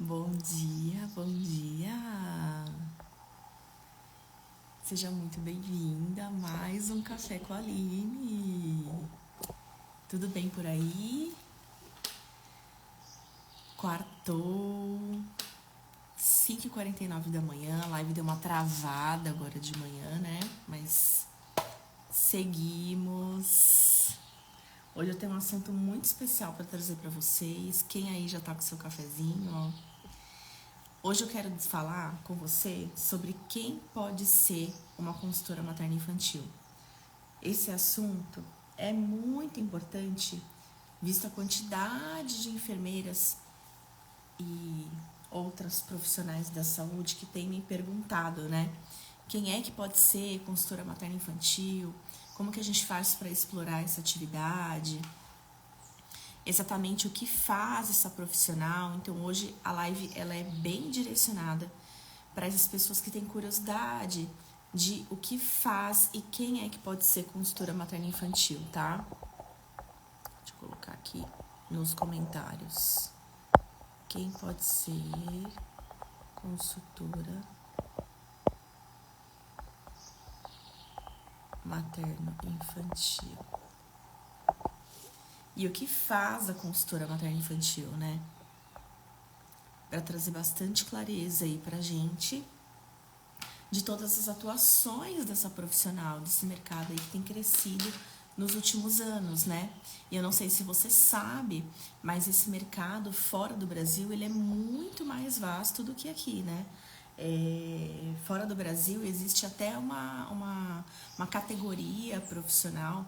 Bom dia, bom dia! Seja muito bem-vinda a mais um Café com a Aline. Tudo bem por aí? Quartou, 5h49 da manhã, a live deu uma travada agora de manhã, né? Mas seguimos. Hoje eu tenho um assunto muito especial para trazer para vocês. Quem aí já tá com seu cafezinho, ó? Hoje eu quero falar com você sobre quem pode ser uma consultora materno-infantil. Esse assunto é muito importante, visto a quantidade de enfermeiras e outras profissionais da saúde que têm me perguntado, né? Quem é que pode ser consultora materno-infantil? Como que a gente faz para explorar essa atividade? Exatamente o que faz essa profissional. Então hoje a live ela é bem direcionada para essas pessoas que têm curiosidade de o que faz e quem é que pode ser consultora materno-infantil, tá? Deixa eu colocar aqui nos comentários. Quem pode ser consultora materno-infantil? E o que faz a consultora materno-infantil, né? Para trazer bastante clareza aí pra gente de todas as atuações dessa profissional, desse mercado aí que tem crescido nos últimos anos, né? E eu não sei se você sabe, mas esse mercado fora do Brasil, ele é muito mais vasto do que aqui, né? Fora do Brasil existe até uma categoria profissional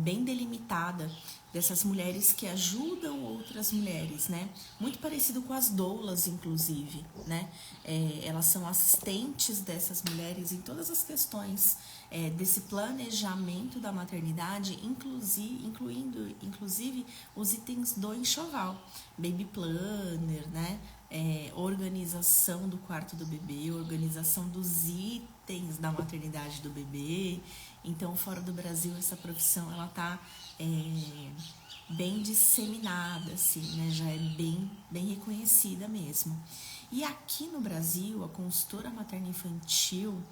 bem delimitada dessas mulheres que ajudam outras mulheres, né? Muito parecido com as doulas, inclusive, né? Elas são assistentes dessas mulheres em todas as questões desse planejamento da maternidade, incluindo os itens do enxoval, baby planner, né? Organização do quarto do bebê, organização dos itens da maternidade do bebê. Então, fora do Brasil, essa profissão ela tá bem disseminada, assim, né? Já é bem reconhecida mesmo. E aqui no Brasil, a consultora materno-infantil,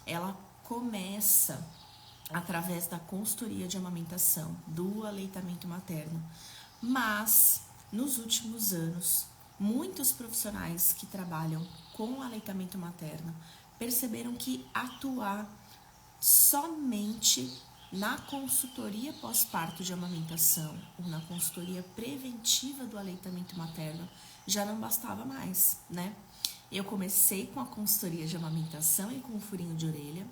ela começa através da consultoria de amamentação, do aleitamento materno. Mas, nos últimos anos, muitos profissionais que trabalham com aleitamento materno perceberam que atuar somente na consultoria pós-parto de amamentação ou na consultoria preventiva do aleitamento materno já não bastava mais, né? Eu comecei com a consultoria de amamentação e com o furinho de orelha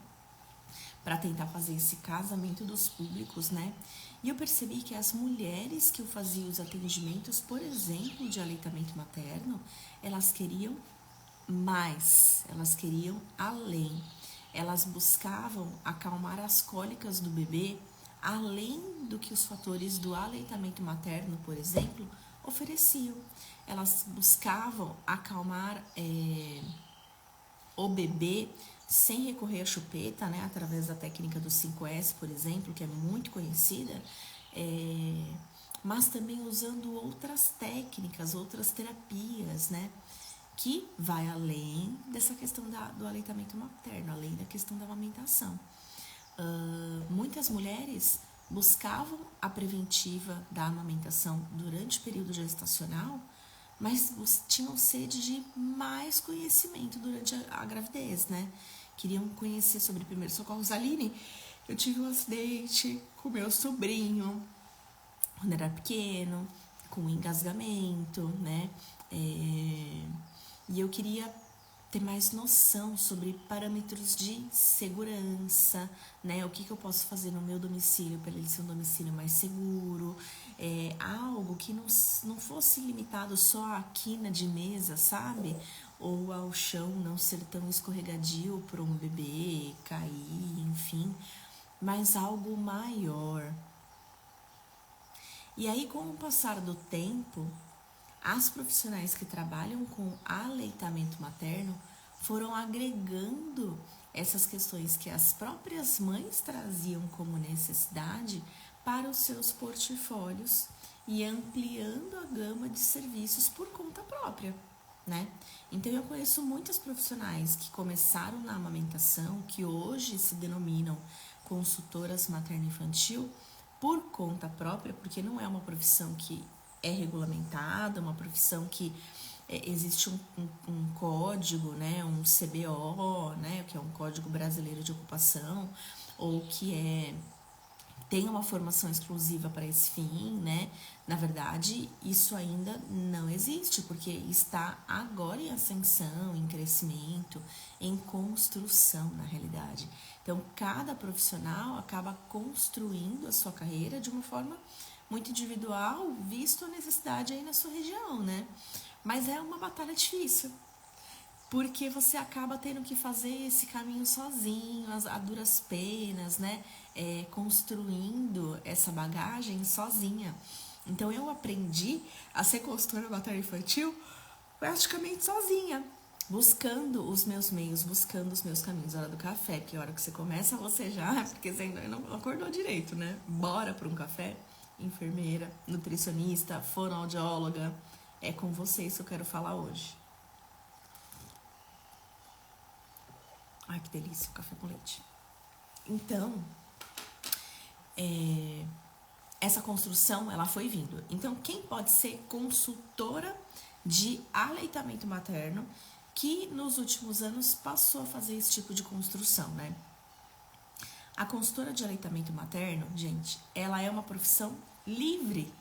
para tentar fazer esse casamento dos públicos, né? E eu percebi que as mulheres que eu fazia os atendimentos, por exemplo, de aleitamento materno, elas queriam mais, elas queriam além. Elas buscavam acalmar as cólicas do bebê, além do que os fatores do aleitamento materno, por exemplo, ofereciam. Elas buscavam acalmar o bebê sem recorrer à chupeta, né, através da técnica do 5S, por exemplo, que é muito conhecida, mas também usando outras técnicas, outras terapias, né, que vai além dessa questão do aleitamento materno, além da questão da amamentação. Muitas mulheres buscavam a preventiva da amamentação durante o período gestacional, mas tinham sede de mais conhecimento durante a gravidez, né? Queriam conhecer sobre primeiros socorros. Aline, eu tive um acidente com meu sobrinho quando era pequeno, com engasgamento, né? E eu queria ter mais noção sobre parâmetros de segurança, né? O que eu posso fazer no meu domicílio para ele ser um domicílio mais seguro, algo que não fosse limitado só à quina de mesa, sabe? Ou ao chão não ser tão escorregadio para um bebê cair, enfim, mas algo maior. E aí, com o passar do tempo, as profissionais que trabalham com aleitamento materno foram agregando essas questões que as próprias mães traziam como necessidade para os seus portfólios e ampliando a gama de serviços por conta própria, né? Então eu conheço muitas profissionais que começaram na amamentação, que hoje se denominam consultoras materno-infantil por conta própria, porque não é uma profissão que é regulamentada, uma profissão que existe um código, né, um CBO, né, que é um Código Brasileiro de Ocupação, ou que tem uma formação exclusiva para esse fim, né? Na verdade, isso ainda não existe, porque está agora em ascensão, em crescimento, em construção, na realidade. Então, cada profissional acaba construindo a sua carreira de uma forma muito individual, visto a necessidade aí na sua região, né? Mas é uma batalha difícil, porque você acaba tendo que fazer esse caminho sozinho, a duras penas, né? Construindo essa bagagem sozinha. Então eu aprendi a ser consultora materno-infantil praticamente sozinha, buscando os meus meios, buscando os meus caminhos. A hora do café, porque a hora que você começa, você já, porque você ainda não acordou direito, né? Bora para um café. Enfermeira, nutricionista, fonoaudióloga, é com vocês que eu quero falar hoje. Ai, que delícia, café com leite. Então, essa construção, ela foi vindo. Então, quem pode ser consultora de aleitamento materno, que nos últimos anos passou a fazer esse tipo de construção, né? A consultora de aleitamento materno, gente, ela é uma profissão livre,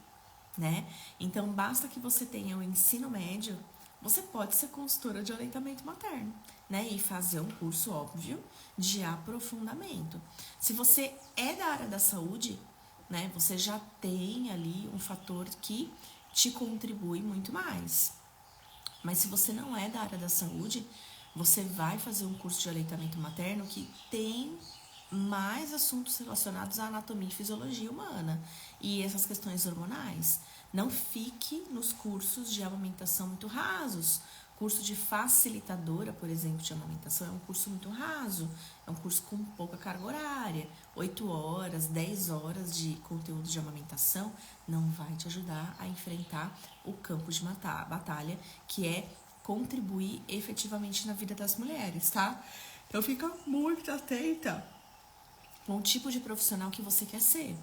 né? Então, basta que você tenha o ensino médio, você pode ser consultora de aleitamento materno, né? E fazer um curso, óbvio, de aprofundamento. Se você é da área da saúde, né? Você já tem ali um fator que te contribui muito mais. Mas se você não é da área da saúde, você vai fazer um curso de aleitamento materno que tem mais assuntos relacionados à anatomia e fisiologia humana e essas questões hormonais. Não fique nos cursos de amamentação muito rasos. Curso de facilitadora, por exemplo, de amamentação é um curso muito raso, é um curso com pouca carga horária, 8 horas, 10 horas de conteúdo de amamentação não vai te ajudar a enfrentar o campo de batalha, que é contribuir efetivamente na vida das mulheres, tá? Então fica muito atenta com o tipo de profissional que você quer ser.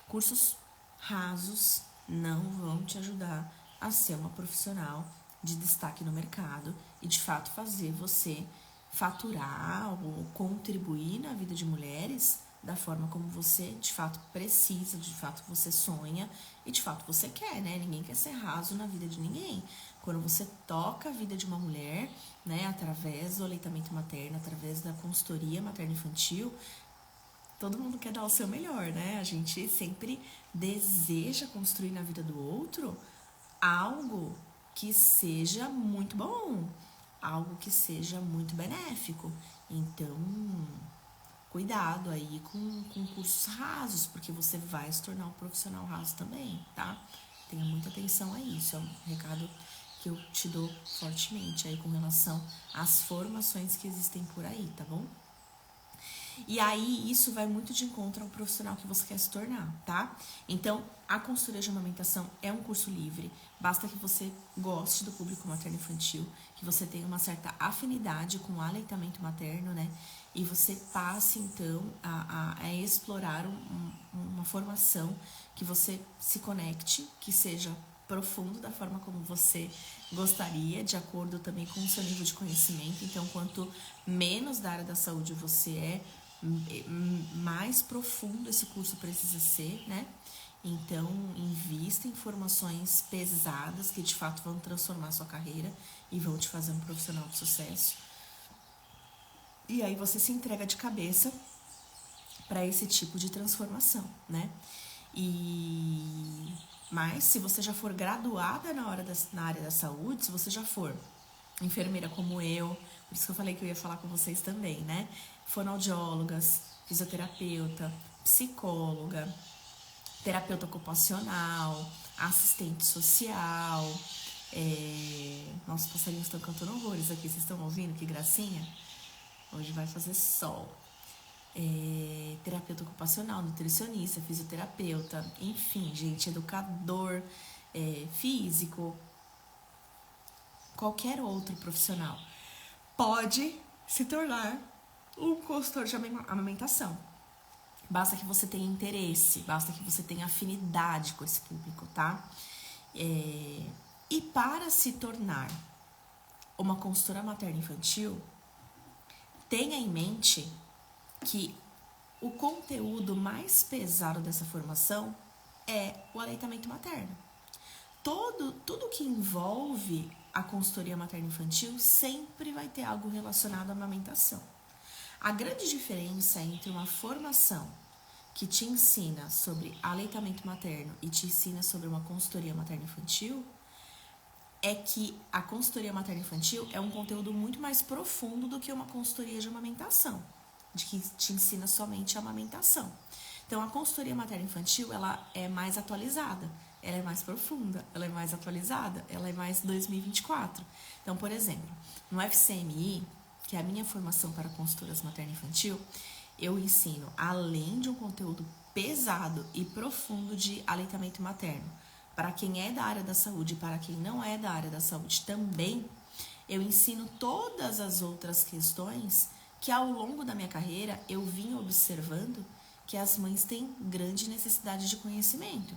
Cursos rasos não vão te ajudar a ser uma profissional de destaque no mercado e de fato fazer você faturar ou contribuir na vida de mulheres da forma como você de fato precisa, de fato você sonha e de fato você quer, né? Ninguém quer ser raso na vida de ninguém. Quando você toca a vida de uma mulher, né, através do aleitamento materno, através da consultoria materno-infantil, todo mundo quer dar o seu melhor, né? A gente sempre deseja construir na vida do outro algo que seja muito bom, algo que seja muito benéfico. Então, cuidado aí com cursos rasos, porque você vai se tornar um profissional raso também, tá? Tenha muita atenção a isso, é um recado que eu te dou fortemente aí com relação às formações que existem por aí, tá bom? E aí, isso vai muito de encontro ao profissional que você quer se tornar, tá? Então, a consultoria de amamentação é um curso livre. Basta que você goste do público materno-infantil, que você tenha uma certa afinidade com o aleitamento materno, né? E você passe, então, a explorar uma formação que você se conecte, que seja profundo da forma como você gostaria, de acordo também com o seu nível de conhecimento. Então, quanto menos da área da saúde você é, mais profundo esse curso precisa ser, né? Então, invista em formações pesadas que de fato vão transformar a sua carreira e vão te fazer um profissional de sucesso. E aí você se entrega de cabeça para esse tipo de transformação, né? Mas se você já for graduada na área da saúde, se você já for enfermeira como eu, por isso que eu falei que eu ia falar com vocês também, né? Fonoaudiólogas, fisioterapeuta, psicóloga, terapeuta ocupacional, assistente social. Nossa, os passarinhos estão cantando horrores aqui, vocês estão ouvindo? Que gracinha. Hoje vai fazer sol. terapeuta ocupacional, nutricionista, fisioterapeuta, enfim, gente, educador, físico, qualquer outro profissional pode se tornar um consultor de amamentação. Basta que você tenha interesse, basta que você tenha afinidade com esse público, tá? E para se tornar uma consultora materno-infantil, tenha em mente que o conteúdo mais pesado dessa formação é o aleitamento materno. Tudo que envolve a consultoria materno-infantil sempre vai ter algo relacionado à amamentação. A grande diferença entre uma formação que te ensina sobre aleitamento materno e te ensina sobre uma consultoria materno-infantil é que a consultoria materno-infantil é um conteúdo muito mais profundo do que uma consultoria de amamentação, de que te ensina somente a amamentação. Então, a consultoria materno-infantil, ela é mais atualizada, ela é mais profunda, ela é mais atualizada, ela é mais 2024. Então, por exemplo, no FCMI, que é a minha formação para consultoras materno-infantil, eu ensino, além de um conteúdo pesado e profundo de aleitamento materno, para quem é da área da saúde e para quem não é da área da saúde também, eu ensino todas as outras questões que ao longo da minha carreira eu vim observando que as mães têm grande necessidade de conhecimento.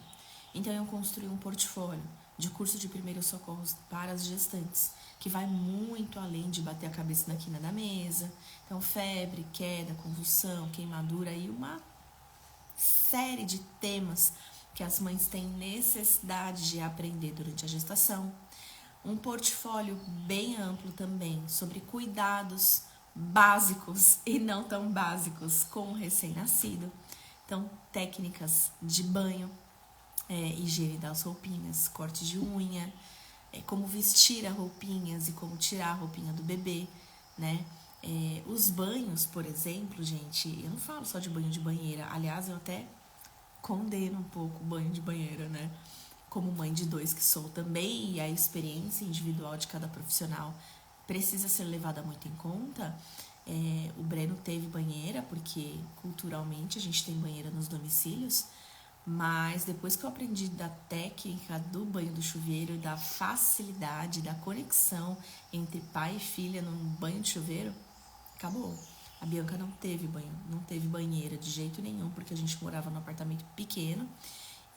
Então eu construí um portfólio de curso de primeiros socorros para as gestantes, que vai muito além de bater a cabeça na quina da mesa. Então febre, queda, convulsão, queimadura e uma série de temas que as mães têm necessidade de aprender durante a gestação. Um portfólio bem amplo também sobre cuidados básicos e não tão básicos com o recém-nascido. Então, técnicas de banho, higiene das roupinhas, corte de unha, como vestir as roupinhas e como tirar a roupinha do bebê, né? Os banhos, por exemplo, gente, eu não falo só de banho de banheira. Aliás, eu até condeno um pouco o banho de banheira, né? Como mãe de 2 que sou também, e a experiência individual de cada profissional precisa ser levada muito em conta. O Breno teve banheira, porque culturalmente a gente tem banheira nos domicílios, mas depois que eu aprendi da técnica do banho do chuveiro, da facilidade, da conexão entre pai e filha num banho de chuveiro, acabou. A Bianca não teve banho, não teve banheira de jeito nenhum, porque a gente morava num apartamento pequeno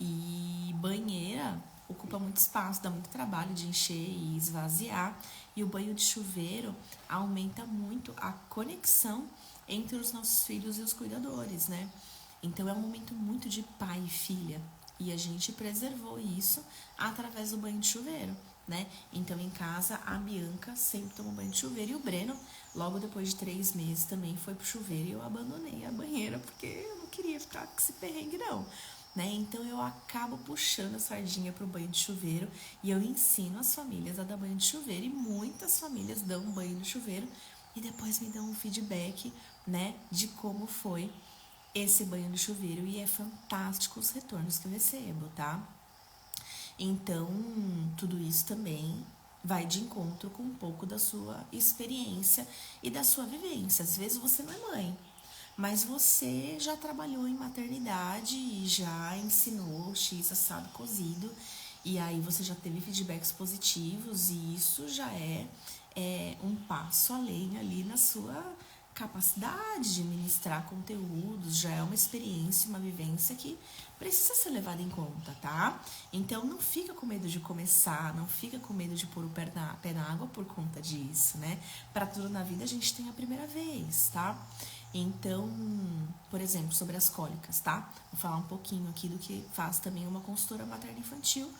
e banheira ocupa muito espaço, dá muito trabalho de encher e esvaziar, e o banho de chuveiro aumenta muito a conexão entre os nossos filhos e os cuidadores, né? Então é um momento muito de pai e filha, e a gente preservou isso através do banho de chuveiro, né? Então em casa a Bianca sempre tomou banho de chuveiro, e o Breno, logo depois de 3 meses, também foi pro chuveiro, e eu abandonei a banheira porque eu não queria ficar com esse perrengue não, né? Então eu acabo puxando a sardinha pro banho de chuveiro, e eu ensino as famílias a dar banho de chuveiro, e muitas famílias dão banho de chuveiro e depois me dão um feedback, né, de como foi esse banho de chuveiro, e é fantástico os retornos que eu recebo, tá? Então, tudo isso também vai de encontro com um pouco da sua experiência e da sua vivência. Às vezes você não é mãe, mas você já trabalhou em maternidade e já ensinou X assado cozido, e aí você já teve feedbacks positivos, e isso já é um passo além ali na sua capacidade de ministrar conteúdos, já é uma experiência, uma vivência que precisa ser levada em conta, tá? Então não fica com medo de começar, não fica com medo de pôr o pé na água por conta disso, né? Para tudo na vida a gente tem a primeira vez, tá? Então, por exemplo, sobre as cólicas, tá? Vou falar um pouquinho aqui do que faz também uma consultora materno-infantil,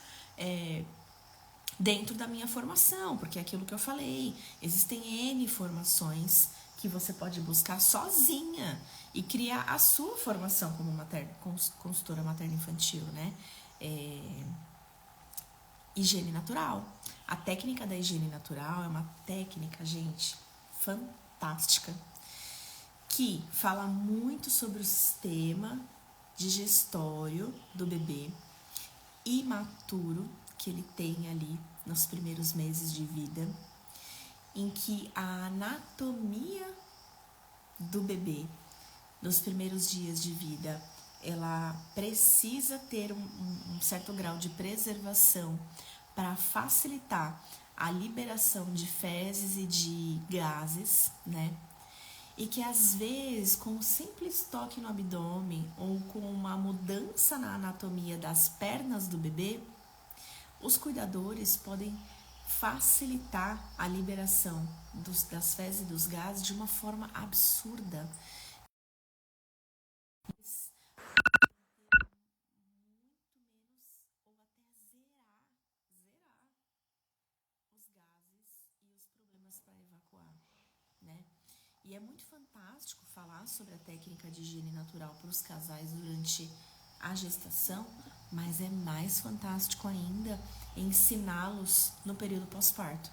dentro da minha formação, porque é aquilo que eu falei, existem N formações que você pode buscar sozinha e criar a sua formação como consultora materno-infantil, né? Higiene natural. A técnica da higiene natural é uma técnica, gente, fantástica, que fala muito sobre o sistema digestório do bebê imaturo que ele tem ali nos primeiros meses de vida, em que a anatomia do bebê nos primeiros dias de vida, ela precisa ter um certo grau de preservação para facilitar a liberação de fezes e de gases, né? E que às vezes, com um simples toque no abdômen ou com uma mudança na anatomia das pernas do bebê, os cuidadores podem facilitar a liberação das fezes e dos gases de uma forma absurda. Ou até zerar os gases e os problemas para evacuar, né? E é muito fantástico falar sobre a técnica de higiene natural para os casais durante a gestação, mas é mais fantástico ainda ensiná-los no período pós-parto,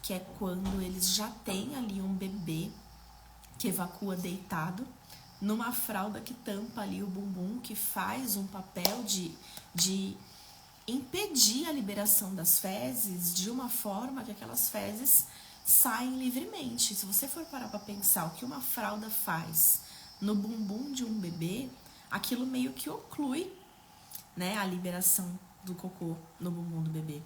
que é quando eles já têm ali um bebê que evacua deitado, numa fralda que tampa ali o bumbum, que faz um papel de impedir a liberação das fezes de uma forma que aquelas fezes saem livremente. Se você for parar para pensar o que uma fralda faz no bumbum de um bebê, aquilo meio que oclui, né, a liberação do cocô no bumbum do bebê.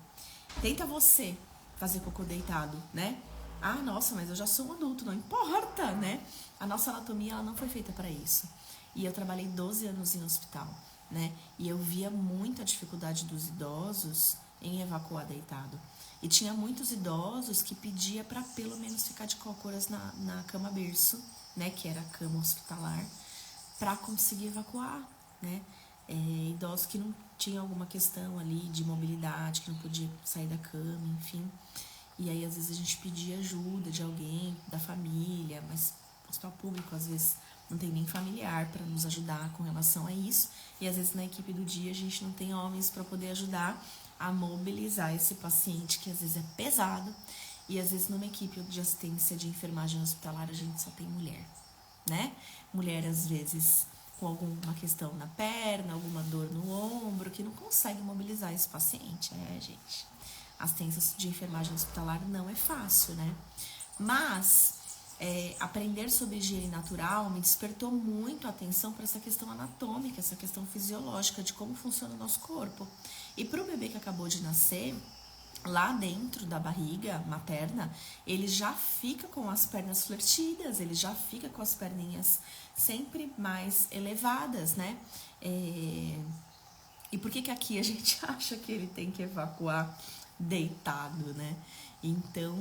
Tenta você fazer cocô deitado, né? Ah, nossa, mas eu já sou um adulto, não importa, né? A nossa anatomia ela não foi feita para isso. E eu trabalhei 12 anos em hospital, né? E eu via muito a dificuldade dos idosos em evacuar deitado. E tinha muitos idosos que pedia para pelo menos ficar de cócoras na cama berço, né? Que era a cama hospitalar, para conseguir evacuar, né? Idosos que não tinham alguma questão ali de mobilidade, que não podia sair da cama, enfim. E aí, às vezes, a gente pedia ajuda de alguém, da família, mas o hospital público, às vezes, não tem nem familiar para nos ajudar com relação a isso. E, às vezes, na equipe do dia, a gente não tem homens para poder ajudar a mobilizar esse paciente, que às vezes é pesado. E, às vezes, numa equipe de assistência de enfermagem hospitalar, a gente só tem mulher, né? Mulher, às vezes, com alguma questão na perna, alguma dor no ombro, que não consegue mobilizar esse paciente. Gente, assistência de enfermagem hospitalar não é fácil, né? Mas aprender sobre higiene natural me despertou muito a atenção para essa questão anatômica, essa questão fisiológica de como funciona o nosso corpo. E para o bebê que acabou de nascer, lá dentro da barriga materna, ele já fica com as pernas flertidas, ele já fica com as perninhas sempre mais elevadas, né? E por que aqui a gente acha que ele tem que evacuar deitado, né? Então,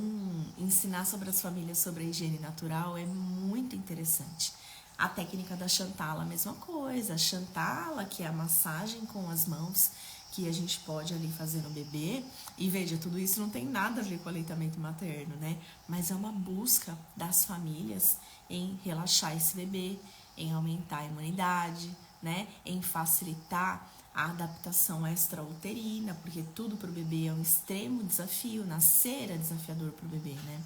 ensinar sobre as famílias sobre a higiene natural é muito interessante. A técnica da Chantala, a mesma coisa. A Chantala, que é a massagem com as mãos, que a gente pode ali fazer no bebê. E veja, tudo isso não tem nada a ver com o aleitamento materno, né? Mas é uma busca das famílias em relaxar esse bebê, em aumentar a imunidade, né? Em facilitar a adaptação extrauterina, porque tudo para o bebê é um extremo desafio, nascer é desafiador para o bebê, né?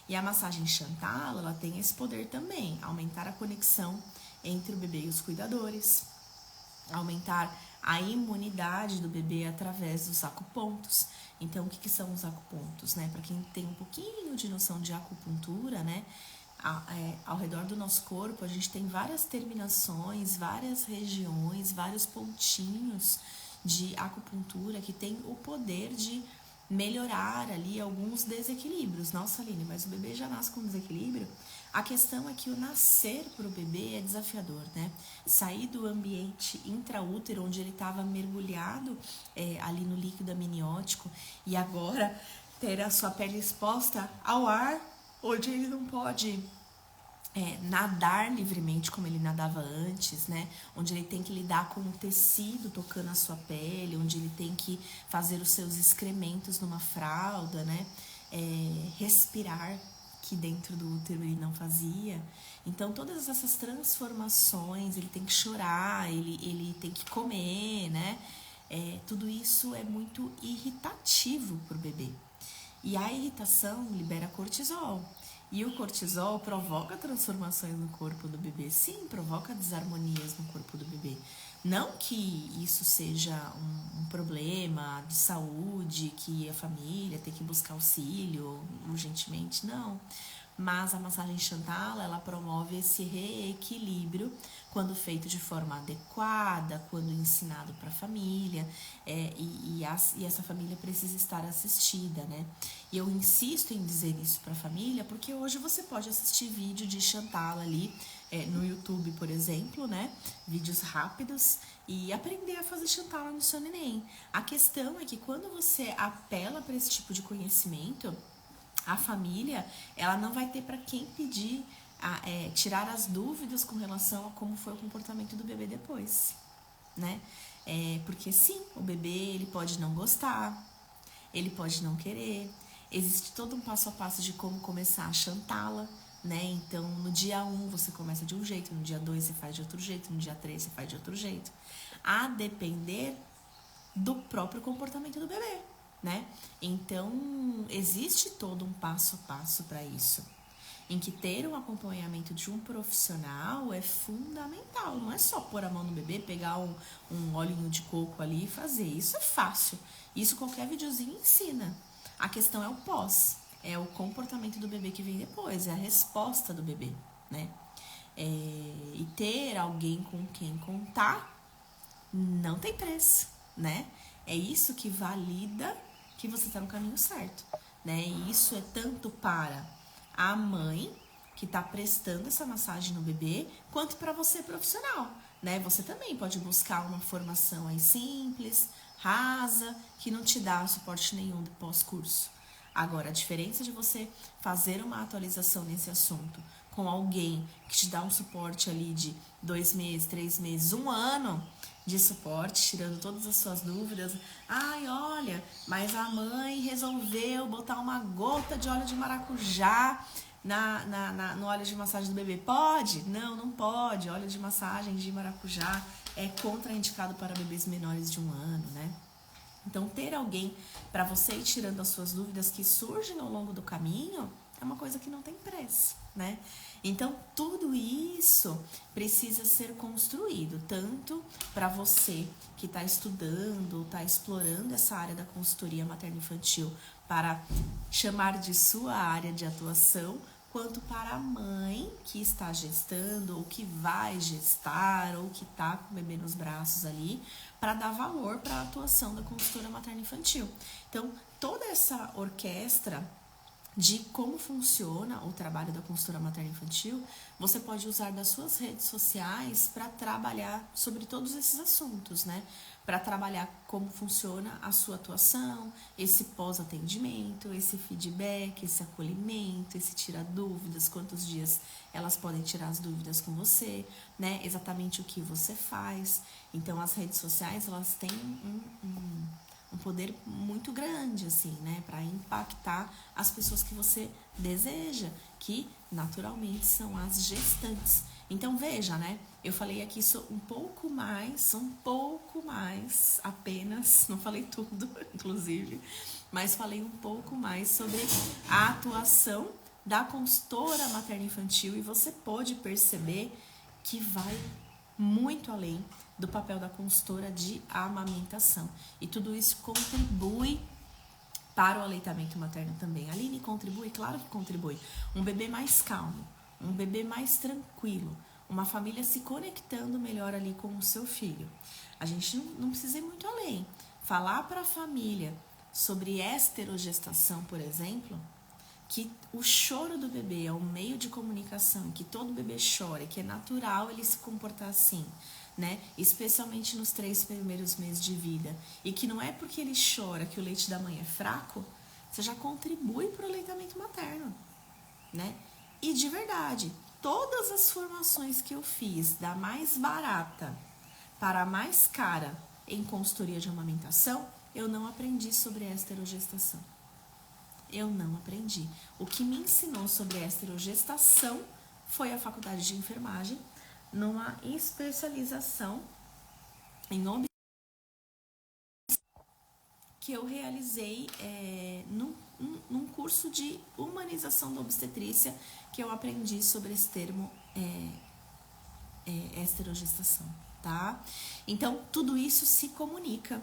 E a massagem Chantala, ela tem esse poder também, aumentar a conexão entre o bebê e os cuidadores, aumentar a imunidade do bebê através dos acupontos. Então, o que são os acupontos, né? Para quem tem um pouquinho de noção de acupuntura, né? Ao redor do nosso corpo, a gente tem várias terminações, várias regiões, vários pontinhos de acupuntura que tem o poder de melhorar ali alguns desequilíbrios. Nossa, Aline, mas o bebê já nasce com desequilíbrio? A questão é que o nascer para o bebê é desafiador, né? Sair do ambiente intraútero, onde ele estava mergulhado ali no líquido amniótico, e agora ter a sua pele exposta ao ar, onde ele não pode nadar livremente como ele nadava antes, né? Onde ele tem que lidar com o tecido tocando a sua pele, onde ele tem que fazer os seus excrementos numa fralda, né? Respirar, que dentro do útero ele não fazia. Então, todas essas transformações, ele tem que chorar, ele tem que comer, né? Tudo isso é muito irritativo para o bebê. E a irritação libera cortisol. E o cortisol provoca transformações no corpo do bebê. Sim, provoca desarmonias no corpo do bebê. Não que isso seja um problema de saúde, que a família tem que buscar auxílio urgentemente, não. mas a massagem Chantala, ela promove esse reequilíbrio quando feito de forma adequada, quando ensinado para a família, e essa família precisa estar assistida, né? E eu insisto em dizer isso para a família, porque hoje você pode assistir vídeo de Chantala ali, no YouTube, por exemplo, né? Vídeos rápidos e aprender a fazer Chantala no seu neném. A questão é que quando você apela para esse tipo de conhecimento, a família, ela não vai ter para quem pedir, tirar as dúvidas com relação a como foi o comportamento do bebê depois, né? Porque sim, o bebê, ele pode não gostar, ele pode não querer, existe todo um passo a passo de como começar a Chantala, né? Então, no dia 1 você começa de um jeito, no dia 2 você faz de outro jeito, no dia 3 você faz de outro jeito, a depender do próprio comportamento do bebê, né? Então, existe todo um passo a passo para isso, em que ter um acompanhamento de um profissional é fundamental. Não é só pôr a mão no bebê, pegar um olhinho de coco ali e fazer. Isso é fácil. Isso qualquer videozinho ensina. A questão é o pós, é o comportamento do bebê que vem depois, é a resposta do bebê, né? E ter alguém com quem contar não tem preço, né? É isso que valida que você está no caminho certo, né? E isso é tanto para a mãe que está prestando essa massagem no bebê, quanto para você profissional, né? Você também pode buscar uma formação aí simples, rasa, que não te dá suporte nenhum do pós-curso. Agora, a diferença de você fazer uma atualização nesse assunto com alguém que te dá um suporte ali de 2 meses, 3 meses, 1 ano de suporte, tirando todas as suas dúvidas. Ai, olha, mas a mãe resolveu botar uma gota de óleo de maracujá no óleo de massagem do bebê. Pode? Não, não pode. Óleo de massagem de maracujá é contraindicado para bebês menores de 1 ano, né? Então, ter alguém para você ir tirando as suas dúvidas que surgem ao longo do caminho é uma coisa que não tem preço, né? Então, tudo isso precisa ser construído, tanto para você que está estudando, está explorando essa área da consultoria materno-infantil para chamar de sua área de atuação, quanto para a mãe que está gestando, ou que vai gestar, ou que está com o bebê nos braços ali, para dar valor para a atuação da consultora materno-infantil. Então, toda essa orquestra de como funciona o trabalho da consultora materno-infantil, você pode usar das suas redes sociais para trabalhar sobre todos esses assuntos, né? Para trabalhar como funciona a sua atuação, esse pós-atendimento, esse feedback, esse acolhimento, esse tirar dúvidas, quantos dias elas podem tirar as dúvidas com você, né? Exatamente o que você faz. Então, as redes sociais, elas têm um poder muito grande, assim, né, para impactar as pessoas que você deseja, que naturalmente são as gestantes. Então, veja, né, eu falei aqui um pouco mais apenas, não falei tudo, inclusive, mas falei um pouco mais sobre a atuação da consultora materno-infantil, e você pode perceber que vai muito além do papel da consultora de amamentação. E tudo isso contribui para o aleitamento materno também. A Aline contribui? Claro que contribui. Um bebê mais calmo, um bebê mais tranquilo, uma família se conectando melhor ali com o seu filho. A gente não precisa ir muito além. Falar para a família sobre esterogestação, por exemplo, que o choro do bebê é um meio de comunicação, que todo bebê chora, que é natural ele se comportar assim, né? Especialmente nos 3 primeiros meses de vida. E que não é porque ele chora que o leite da mãe é fraco, você já contribui para o aleitamento materno, né? E de verdade, todas as formações que eu fiz, da mais barata para a mais cara em consultoria de amamentação, eu não aprendi sobre esterogestação. Eu não aprendi. O que me ensinou sobre esterogestação foi a faculdade de enfermagem, numa especialização em obstetrícia que eu realizei num curso de humanização da obstetrícia, que eu aprendi sobre esse termo esterogestação, tá? Então, tudo isso se comunica.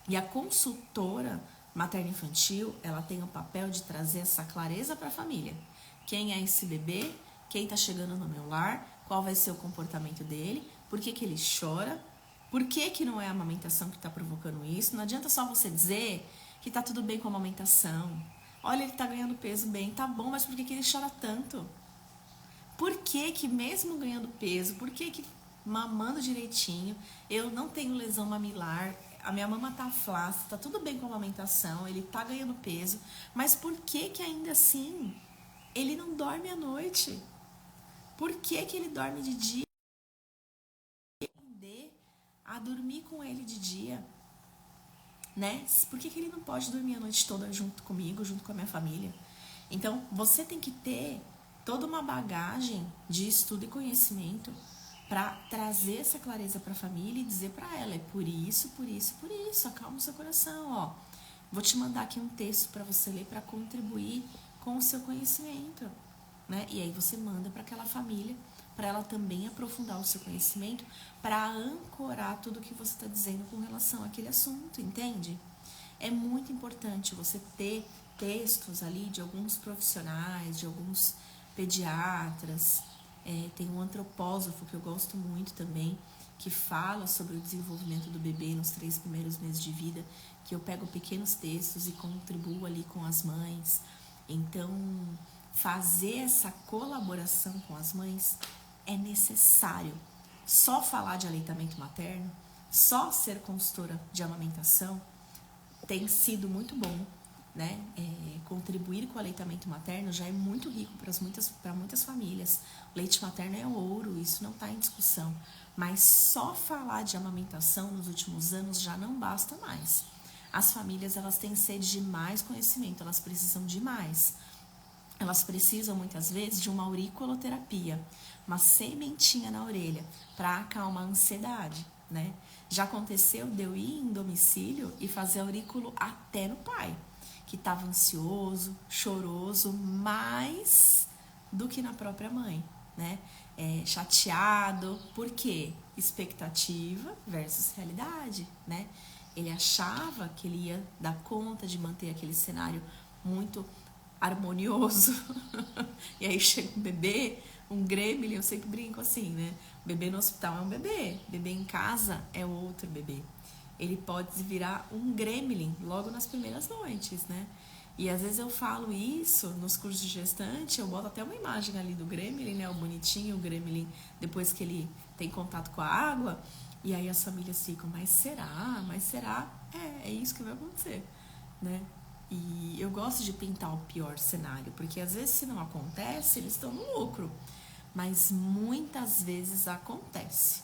E a consultora materno-infantil, ela tem o papel de trazer essa clareza para a família, Quem é esse bebê? Quem tá chegando no meu lar? Qual vai ser o comportamento dele? Por que que ele chora? Por que que não é a amamentação que tá provocando isso? Não adianta só você dizer que tá tudo bem com a amamentação. Olha, ele tá ganhando peso bem, tá bom, mas por que que ele chora tanto? Por que que mesmo ganhando peso, por que que mamando direitinho, eu não tenho lesão mamilar, a minha mama tá flácida, tá tudo bem com a amamentação, ele tá ganhando peso, mas por que que ainda assim ele não dorme à noite? Por que que ele dorme de dia? Aprender a dormir com ele de dia, né? Por que que ele não pode dormir a noite toda junto comigo, junto com a minha família? Então, você tem que ter toda uma bagagem de estudo e conhecimento para trazer essa clareza para a família e dizer para ela, é por isso, por isso, por isso, acalma o seu coração, ó. Vou te mandar aqui um texto para você ler para contribuir com o seu conhecimento, né? E aí você manda para aquela família, para ela também aprofundar o seu conhecimento, para ancorar tudo o que você está dizendo com relação àquele assunto, entende? É muito importante você ter textos ali de alguns profissionais, de alguns pediatras. Tem um antropósofo que eu gosto muito também, que fala sobre o desenvolvimento do bebê nos 3 primeiros meses de vida, que eu pego pequenos textos e contribuo ali com as mães. Então, fazer essa colaboração com as mães é necessário. Só falar de aleitamento materno, só ser consultora de amamentação, tem sido muito bom, né? Contribuir com o aleitamento materno já é muito rico para muitas famílias. O leite materno é ouro, isso não está em discussão. Mas só falar de amamentação nos últimos anos já não basta mais. As famílias, elas têm sede de mais conhecimento, elas precisam de mais. Elas precisam muitas vezes de uma auriculoterapia, uma sementinha na orelha para acalmar a ansiedade, né? Já aconteceu de eu ir em domicílio e fazer aurículo até no pai, que estava ansioso, choroso, mais do que na própria mãe, né? Chateado, por quê? Expectativa versus realidade, né? Ele achava que ele ia dar conta de manter aquele cenário muito harmonioso. E aí chega um bebê, um gremlin, eu sempre brinco assim, né? Bebê no hospital é um bebê, bebê em casa é outro bebê. Ele pode virar um gremlin logo nas primeiras noites, né? E às vezes eu falo isso nos cursos de gestante, eu boto até uma imagem ali do gremlin, né? O bonitinho, o gremlin, depois que ele tem contato com a água. E aí as famílias ficam, mas será? Mas será? É isso que vai acontecer, né? E eu gosto de pintar o pior cenário, porque às vezes se não acontece, eles estão no lucro. Mas muitas vezes acontece.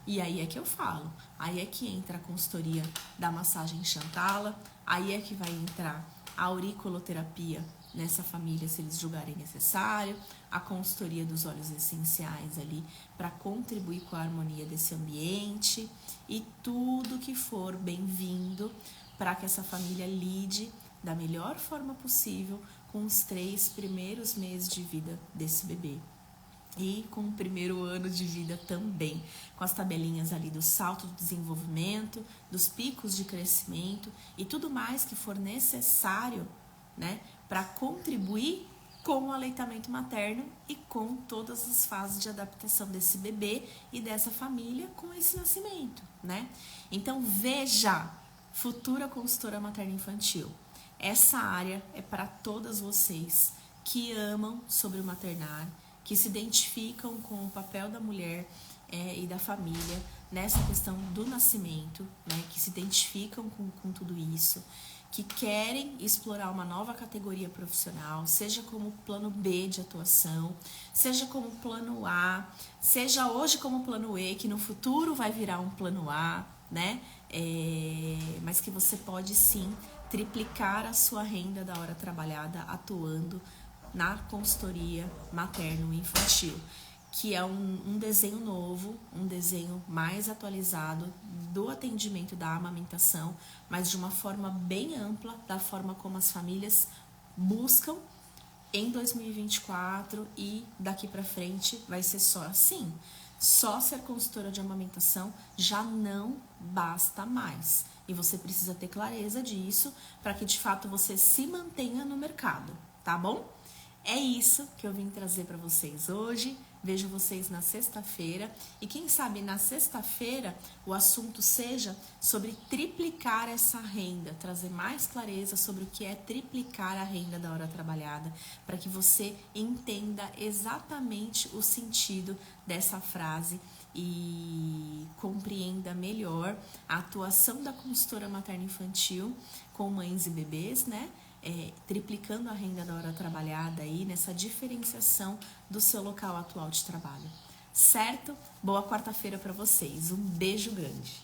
E aí é que eu falo, aí é que entra a consultoria da massagem Chantala, aí é que vai entrar a auriculoterapia nessa família, se eles julgarem necessário, a consultoria dos óleos essenciais ali para contribuir com a harmonia desse ambiente e tudo que for bem-vindo para que essa família lide da melhor forma possível com os 3 primeiros meses de vida desse bebê. E com o primeiro ano de vida também, com as tabelinhas ali do salto do desenvolvimento, dos picos de crescimento e tudo mais que for necessário, né, para contribuir com o aleitamento materno e com todas as fases de adaptação desse bebê e dessa família com esse nascimento, né? Então veja, futura consultora materno-infantil, essa área é para todas vocês que amam sobre o maternar, que se identificam com o papel da mulher e da família nessa questão do nascimento, né, que se identificam com tudo isso, que querem explorar uma nova categoria profissional, seja como plano B de atuação, seja como plano A, seja hoje como plano E, que no futuro vai virar um plano A, né? Mas que você pode sim triplicar a sua renda da hora trabalhada atuando na consultoria materno-infantil, que é um desenho novo, um desenho mais atualizado do atendimento da amamentação, mas de uma forma bem ampla, da forma como as famílias buscam em 2024 e daqui para frente vai ser só assim. Só ser consultora de amamentação já não basta mais. E você precisa ter clareza disso para que de fato você se mantenha no mercado, tá bom? É isso que eu vim trazer para vocês hoje. Vejo vocês na sexta-feira. E quem sabe na sexta-feira o assunto seja sobre triplicar essa renda, trazer mais clareza sobre o que é triplicar a renda da hora trabalhada, para que você entenda exatamente o sentido dessa frase e compreenda melhor a atuação da consultora materno-infantil com mães e bebês, né? Triplicando a renda da hora trabalhada aí nessa diferenciação do seu local atual de trabalho. Certo? Boa quarta-feira para vocês. Um beijo grande.